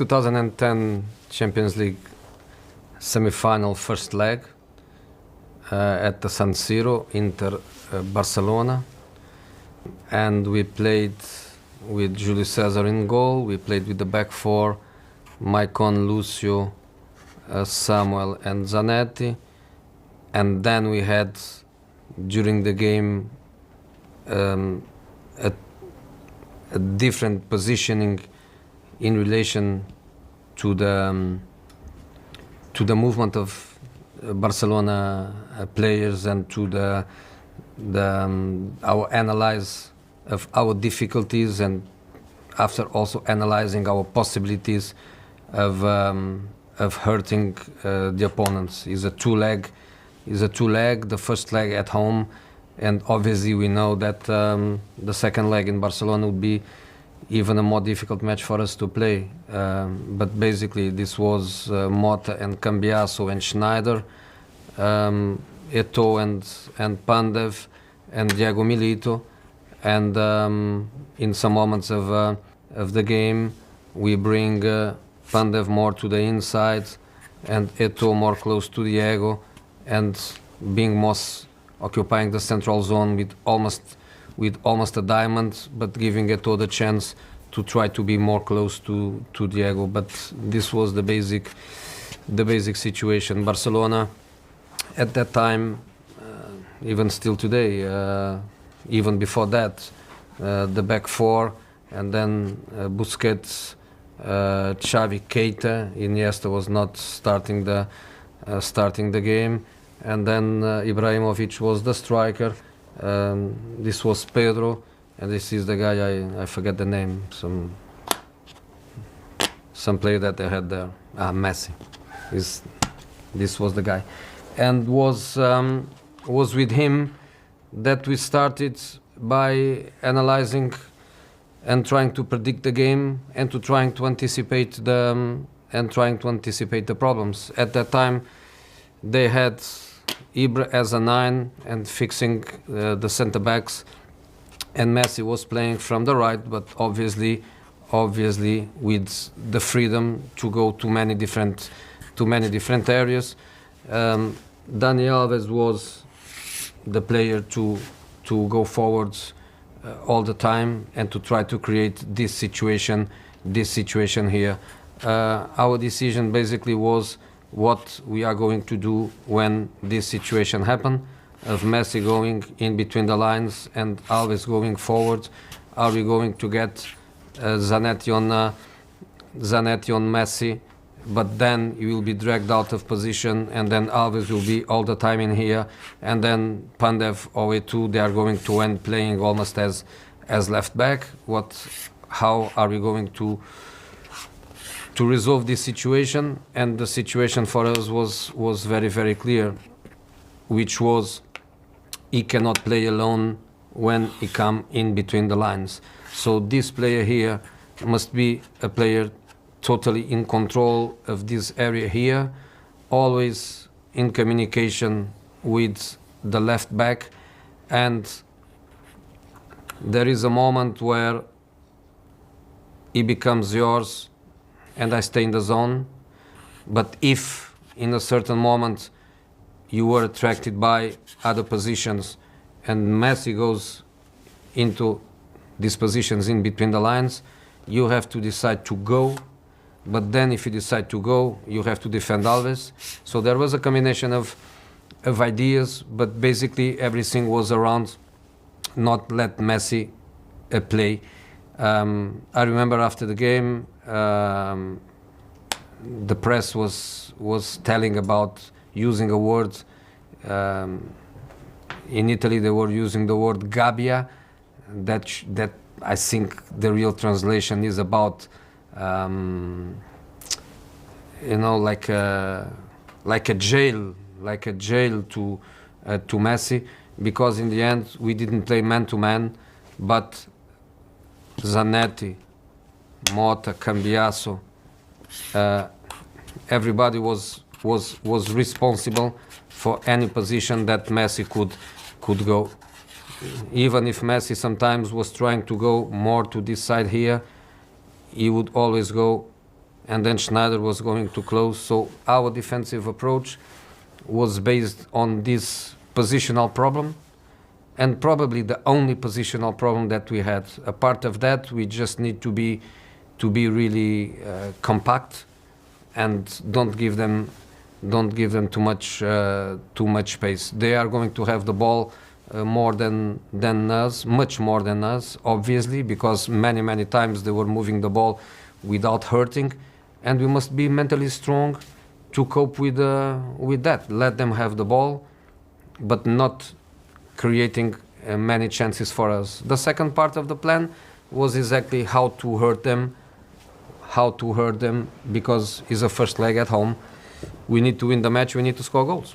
2010 Champions League semi-final first leg at the San Siro, Inter Barcelona, and we played with Julio Cesar in goal. We played with the back four, Maicon, Lucio, Samuel and Zanetti, and then we had during the game a different positioning in relation to the movement of Barcelona players and to our analyze of our difficulties, and after also analyzing our possibilities of hurting the opponents. Is a two-leg. The first leg at home, and obviously we know that the second leg in Barcelona would be even a more difficult match for us to play. But basically this was Mota and Cambiasso and Schneider, Eto'o and Pandev and Diego Milito, and in some moments of the game we bring Pandev more to the inside and Eto'o more close to Diego, and being most occupying the central zone with almost a diamond, but giving Eto'o the chance to try to be more close to Diego. But this was the basic situation. Barcelona at that time, even still today, even before that, the back four, and then Busquets, Xavi, Keita. Iniesta was not starting the game, and then Ibrahimovic was the striker. This was Pedro, and this is the guy I forget the name. Some player that they had there. Messi. This was the guy, and was with him that we started by analyzing and trying to predict the game and trying to anticipate the problems. At that time, they had Ibra as a 9 and fixing the centre backs, and Messi was playing from the right, but obviously with the freedom to go to many different areas. Dani Alves was the player to go forwards all the time and to try to create this situation here. Our decision basically was what we are going to do when this situation happen, of Messi going in between the lines and Alves going forward. Are we going to get Zanetti on Messi, but then you will be dragged out of position, and then Alves will be all the time in here, and then Pandev or Eto'o, they are going to end playing almost as left back. How are we going to resolve this situation? And the situation for us was very, very clear, which was he cannot play alone when he come in between the lines. So this player here must be a player totally in control of this area here, always in communication with the left back, and there is a moment where he becomes yours and I stay in the zone. But if in a certain moment you were attracted by other positions and Messi goes into these positions in between the lines, you have to decide to go. But then if you decide to go, you have to defend Alves. So there was a combination of ideas, but basically everything was around not let Messi play. I remember after the game, the press was telling about using a word. In Italy they were using the word gabbia. That I think the real translation is about like a jail to Messi, because in the end we didn't play man to man, but Zanetti, Mota, Cambiasso, everybody was responsible for any position that Messi could go. Even if Messi sometimes was trying to go more to this side here, he would always go and then Schneider was going to close. So our defensive approach was based on this positional problem, and probably the only positional problem that we had. A part of that, we just need to be really compact, and don't give them too much space. They are going to have the ball more than us, much more than us, obviously, because many times they were moving the ball without hurting, and we must be mentally strong to cope with that. Let them have the ball, but not creating many chances for us. The second part of the plan was exactly how to hurt them, because it's a first leg at home. We need to win the match, we need to score goals.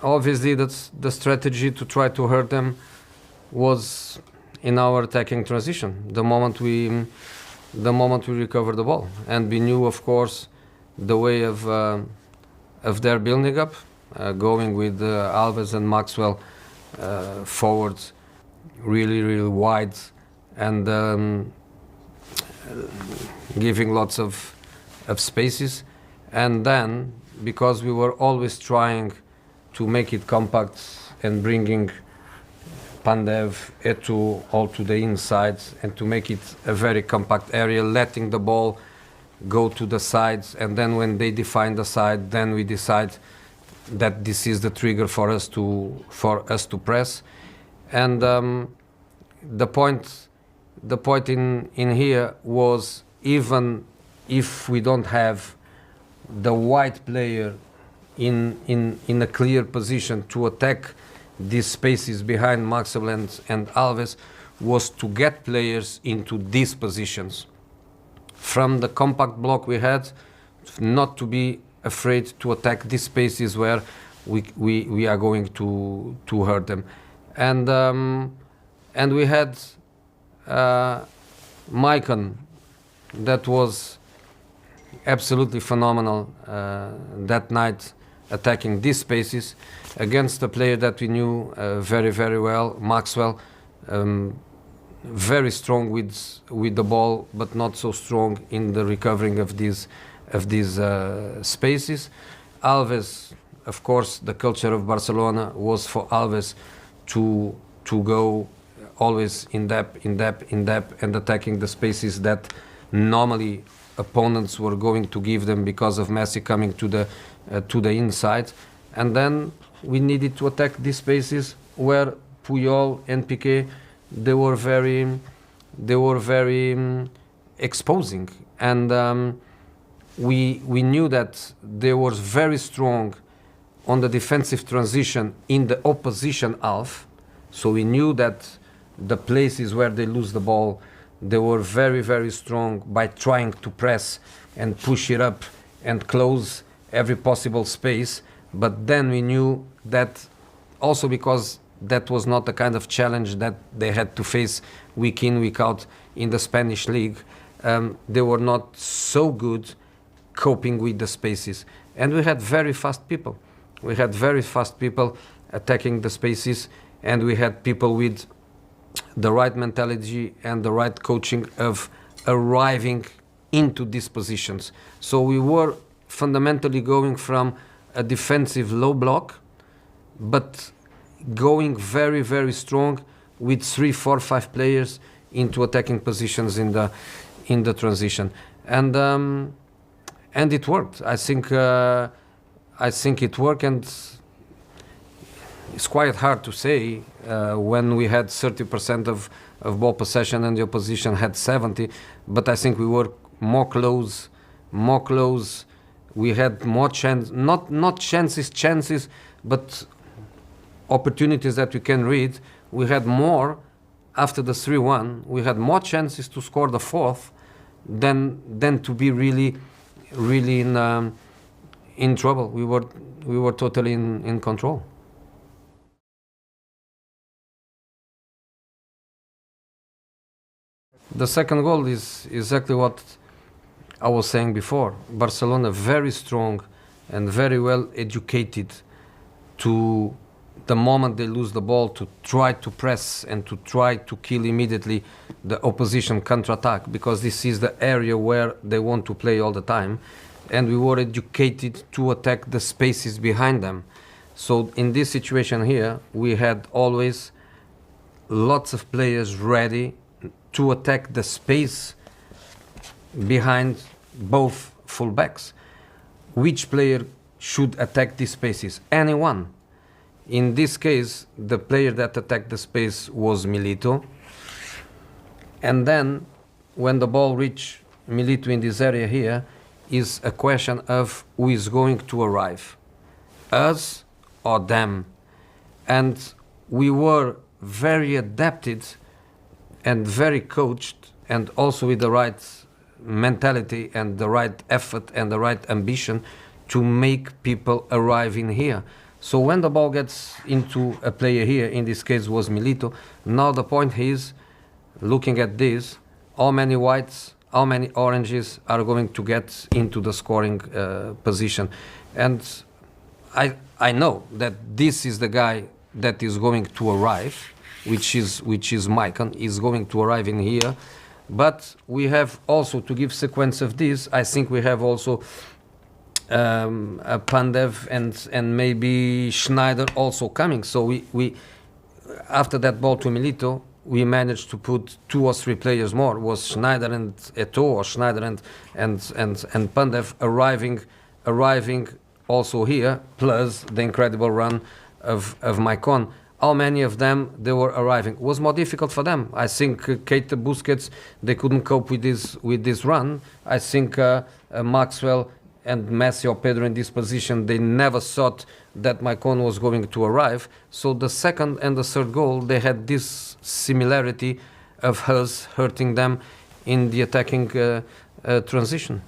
Obviously, that's the strategy to try to hurt them was in our attacking transition. The moment we recovered the ball, and we knew, of course, the way of their building up, going with Alves and Maxwell forwards, really wide, and giving lots of spaces. And then, because we were always trying to make it compact and bringing Pandev, Eto'o all to the inside, and to make it a very compact area, letting the ball go to the sides, and then when they define the side, then we decide that this is the trigger for us to press. And the point in here was, even if we don't have the wide player in a clear position to attack these spaces behind Maxwell and Alves, was to get players into these positions. From the compact block we had, not to be afraid to attack these spaces where we are going to hurt them. And we had Maicon, that was absolutely phenomenal that night, attacking these spaces against a player that we knew very well, Maxwell. Very strong with the ball, but not so strong in the recovering of these spaces. Alves, of course, the culture of Barcelona was for Alves to go always in depth, and attacking the spaces that normally opponents were going to give them because of Messi coming to the inside. And then we needed to attack these spaces where Puyol and Piqué, they were very exposing, and we knew that they were very strong on the defensive transition in the opposition half. So we knew that the places where they lose the ball, they were very strong by trying to press and push it up and close every possible space. But then we knew that also, because that was not the kind of challenge that they had to face week in, week out in the Spanish league, they were not so good coping with the spaces. And we had very fast people. We had very fast people attacking the spaces, and we had people with the right mentality and the right coaching of arriving into these positions. So we were fundamentally going from a defensive low block, but going very strong with 3, 4, 5 players into attacking positions in the transition, and it worked. I think it worked, and it's quite hard to say when we had 30% of ball possession and the opposition had 70, but I think we were more close. We had more not chances, but opportunities that we can read. We had more after the 3-1. We had more chances to score the fourth than to be really in trouble. We were totally in control. The second goal is exactly what I was saying before. Barcelona very strong and very well educated to the moment they lose the ball, to try to press and to try to kill immediately the opposition counter-attack, because this is the area where they want to play all the time, and we were educated to attack the spaces behind them. So in this situation here, we had always lots of players ready to attack the space behind both fullbacks. Which player should attack these spaces? Anyone. In this case, the player that attacked the space was Milito. And then, when the ball reached Milito in this area here, is a question of who is going to arrive, us or them. And we were very adapted and very coached, and also with the right mentality and the right effort and the right ambition to make people arrive in here. So when the ball gets into a player here, in this case was Milito, now the point is, looking at this, how many whites, how many oranges are going to get into the scoring position. And I know that this is the guy that is going to arrive, which is Maicon, is going to arrive in here. But we have also, to give sequence of this, I think we have also a Pandev and maybe Schneider also coming. So we after that ball to Milito, we managed to put 2 or 3 players more. It was Schneider and Eto'o, or Schneider and Pandev arriving also here, plus the incredible run of Maicon. How many of them they were arriving? It was more difficult for them. I think Keita, Busquets, they couldn't cope with this run. I think Maxwell and Messi or Pedro in this position, they never thought that Maicon was going to arrive. So the second and the third goal, they had this similarity of us hurting them in the attacking transition.